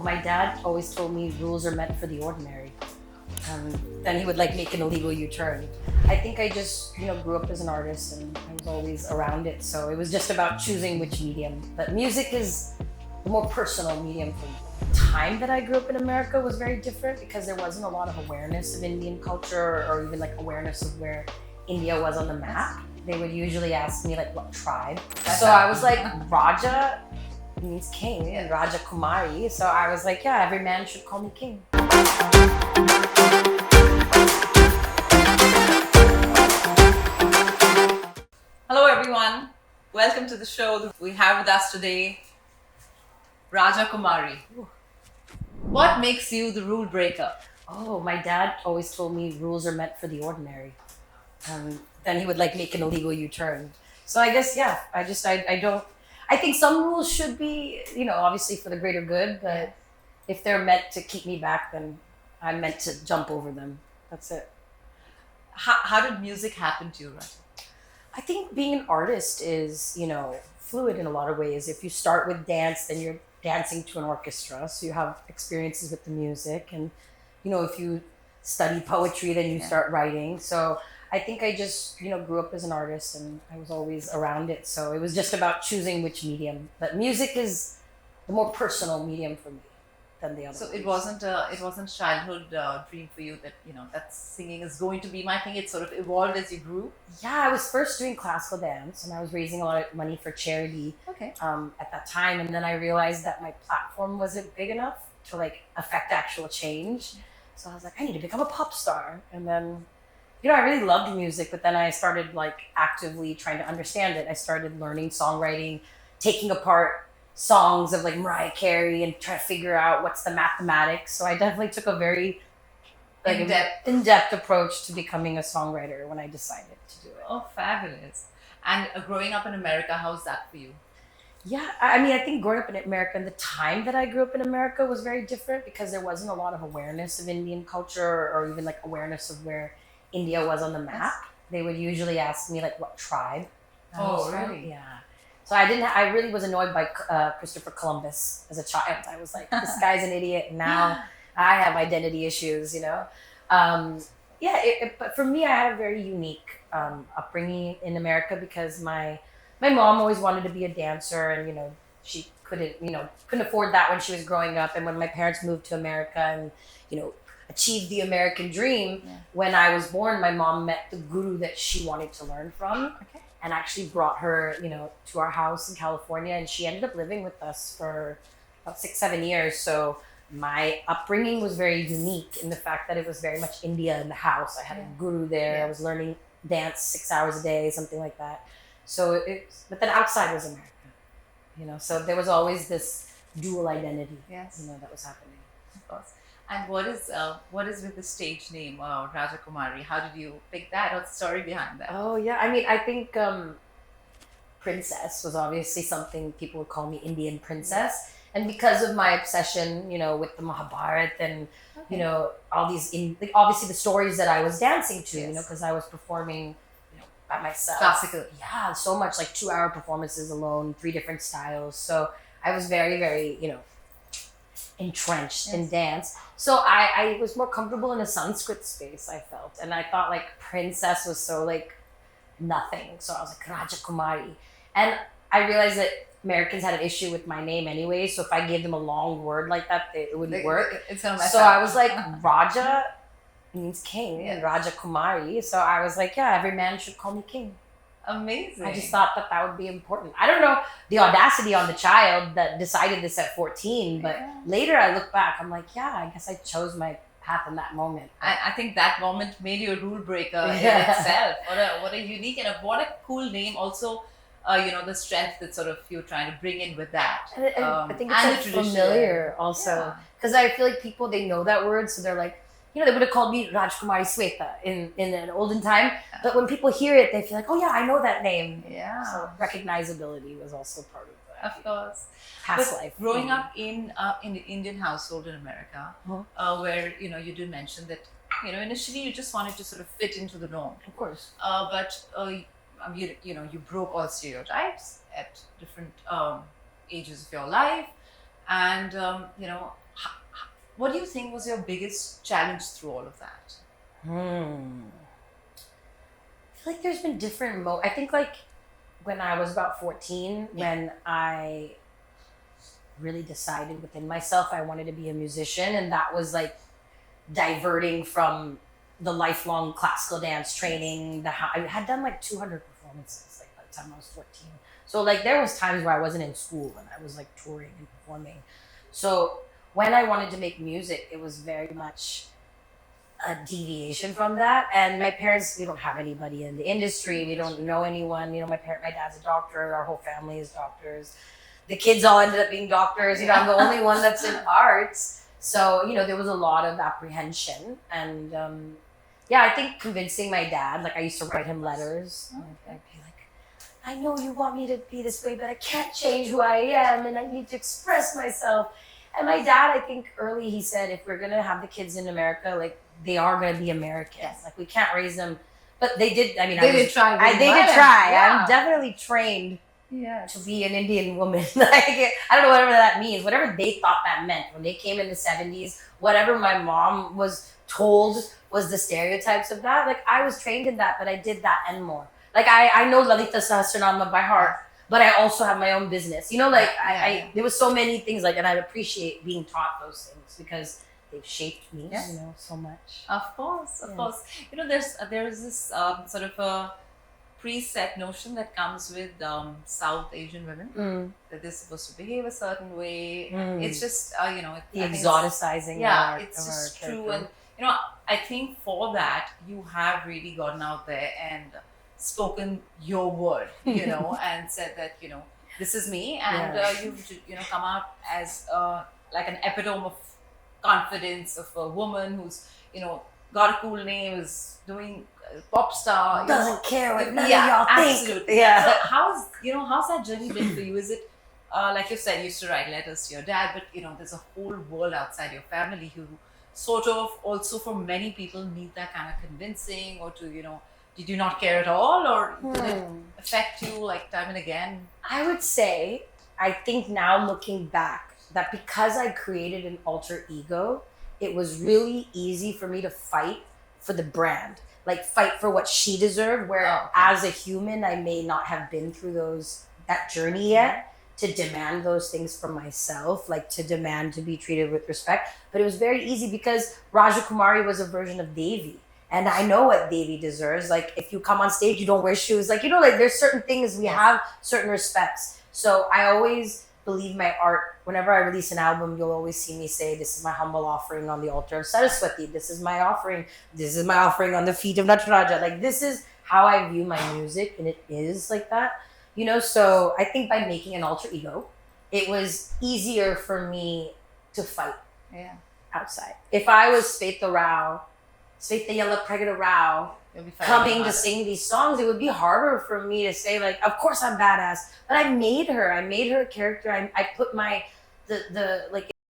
my dad always told me rules are meant for the ordinary. Then he would like make an illegal U-turn. I think I just, grew up as an artist and I was always around it. So it was just about choosing which medium. But music is the more personal medium for me. The time that I grew up in America was very different because there wasn't a lot of awareness of Indian culture or even like awareness of where India was on the map. They would usually ask me like what tribe. So I was like, Raja means king and Raja Kumari. So I was like, yeah, every man should call me king. Hello everyone, welcome to the show. We have with us today Raja Kumari. What makes you the rule breaker? Oh, my dad always told me rules are meant for the ordinary. Then he would like make an illegal U-turn. So I guess, yeah, I think some rules should be, obviously for the greater good, but if they're meant to keep me back, then I'm meant to jump over them. That's it. How did music happen to you, Raja? I think being an artist is, fluid in a lot of ways. If you start with dance, then you're dancing to an orchestra, so you have experiences with the music. And, if you study poetry, then you start writing. So I think I just, grew up as an artist and I was always around it. So it was just about choosing which medium. But music is the more personal medium for me than the other. So it wasn't a childhood dream for you that, that singing is going to be my thing. It sort of evolved as you grew? Yeah, I was first doing classical dance and I was raising a lot of money for charity at that time. And then I realized that my platform wasn't big enough to like affect actual change. So I was like, I need to become a pop star. And then, I really loved music, but then I started like actively trying to understand it. I started learning songwriting, taking apart songs of like Mariah Carey and trying to figure out what's the mathematics. So I definitely took a very in-depth approach to becoming a songwriter when I decided to do it. Oh, fabulous. And growing up in America, how's that for you? Yeah, I think growing up in America and the time that I grew up in America was very different because there wasn't a lot of awareness of Indian culture or even like awareness of where India was on the map. They would usually ask me like what tribe I was from. Really? Yeah. So I really was annoyed by Christopher Columbus as a child. I was like, this guy's an idiot. And now I have identity issues, but for me, I had a very unique upbringing in America because my mom always wanted to be a dancer and, she couldn't afford that when she was growing up. And when my parents moved to America and, achieved the American dream, when I was born, my mom met the guru that she wanted to learn from. And actually brought her, to our house in California. And she ended up living with us for about 6-7 years. So my upbringing was very unique in the fact that it was very much India in the house. I had a guru there. I was learning dance 6 hours a day, something like that. So but then outside was America, so there was always this dual identity, that was happening. Of course. And what is with the stage name, Raja Kumari? How did you pick that? What's the story behind that? Oh, yeah. I think princess was obviously something people would call me Indian princess. And because of my obsession, with the Mahabharata and, all these, obviously the stories that I was dancing to, because I was performing, by myself. Classical. Yeah, so much, like 2-hour performances alone, 3 different styles. So I was very, very, entrenched in dance. So I was more comfortable in a Sanskrit space, I felt. And I thought like princess was so like nothing. So I was like Raja Kumari. And I realized that Americans had an issue with my name anyway. So if I gave them a long word like that, it wouldn't work. It's gonna mess so up. I was like, Raja means king and Raja Kumari. So I was like, yeah, every man should call me king. Amazing. I just thought that would be important. I don't know the audacity on the child that decided this at 14, but later I look back, I'm like, yeah, I guess I chose my path in that moment. I think that moment made you a rule breaker in itself. What a unique and what a cool name. Also, the strength that sort of you're trying to bring in with that. And I think it's like familiar also. Because I feel like people, they know that word, so they're like, they would have called me Rajkumari Sweta in an olden time. But when people hear it, they feel like, oh yeah, I know that name. Yeah. So recognizability was also part of that. Of course. Past life. Growing up in the Indian household in America, where, you did mention that, initially you just wanted to sort of fit into the norm. Of course. But you broke all stereotypes at different ages of your life. And what do you think was your biggest challenge through all of that? I feel like there's been different I think like when I was about 14, when I really decided within myself I wanted to be a musician, and that was like diverting from the lifelong classical dance training. I had done like 200 performances like by the time I was 14. So like there was times where I wasn't in school and I was like touring and performing. So when I wanted to make music, it was very much a deviation from that. And my parents, we don't have anybody in the industry. We don't know anyone. You know, my dad's a doctor. Our whole family is doctors. The kids all ended up being doctors. You know, I'm the only one that's in arts. So, you know, there was a lot of apprehension. And yeah, I think convincing my dad, like I used to write him letters. I'd be like, I know you want me to be this way, but I can't change who I am and I need to express myself. And my dad, I think early he said, if we're going to have the kids in America, like they are going to be Americans. Yes. Like we can't raise them. But they did, I mean, they did try. They did try. Yeah. I'm definitely trained Yes. to be an Indian woman. Like, I don't know whatever that means. Whatever they thought that meant when they came in the 70s, whatever my mom was told was the stereotypes of that. Like I was trained in that, but I did that and more. Like I know Lalita Sahasranama by heart, but I also have my own business. You know, like I there was so many things like, and I appreciate being taught those things because they've shaped me, Yes. you know, so much. Of course. You know, there's this sort of a preset notion that comes with South Asian women that they're supposed to behave a certain way. It's just The exoticizing. Yeah, of it's our just character. true. And you know, I think for that you have really gotten out there and spoken your word, you know, and said that this is me, and you've come out as like an epitome of confidence of a woman who's got a cool name, is doing pop star, Doesn't care what none of yeah, y'all absolutely. think. Yeah. So how's that journey been for you? Is it like you said, you used to write letters to your dad, but there's a whole world outside your family who sort of also for many people need that kind of convincing, or to did you not care at all, or did it affect you like time and again? I would say, I think now looking back, that because I created an alter ego, it was really easy for me to fight for the brand, like fight for what she deserved, where as a human, I may not have been through that journey yet, to demand those things for myself, like to demand to be treated with respect. But it was very easy because Raja Kumari was a version of Devi. And I know what Devi deserves. Like if you come on stage, you don't wear shoes. Like, like there's certain things we have certain respects. So I always believe my art. Whenever I release an album, you'll always see me say, this is my humble offering on the altar of Saraswati. This is my offering. This is my offering on the feet of Nataraja. Like this is how I view my music, and it is like that. So I think by making an alter ego, it was easier for me to fight outside. If I was Sveta Rao, Sveta Yella Pregada Rao, coming to sing these songs, it would be harder for me to say, like, of course I'm badass. But I made her a character. I put the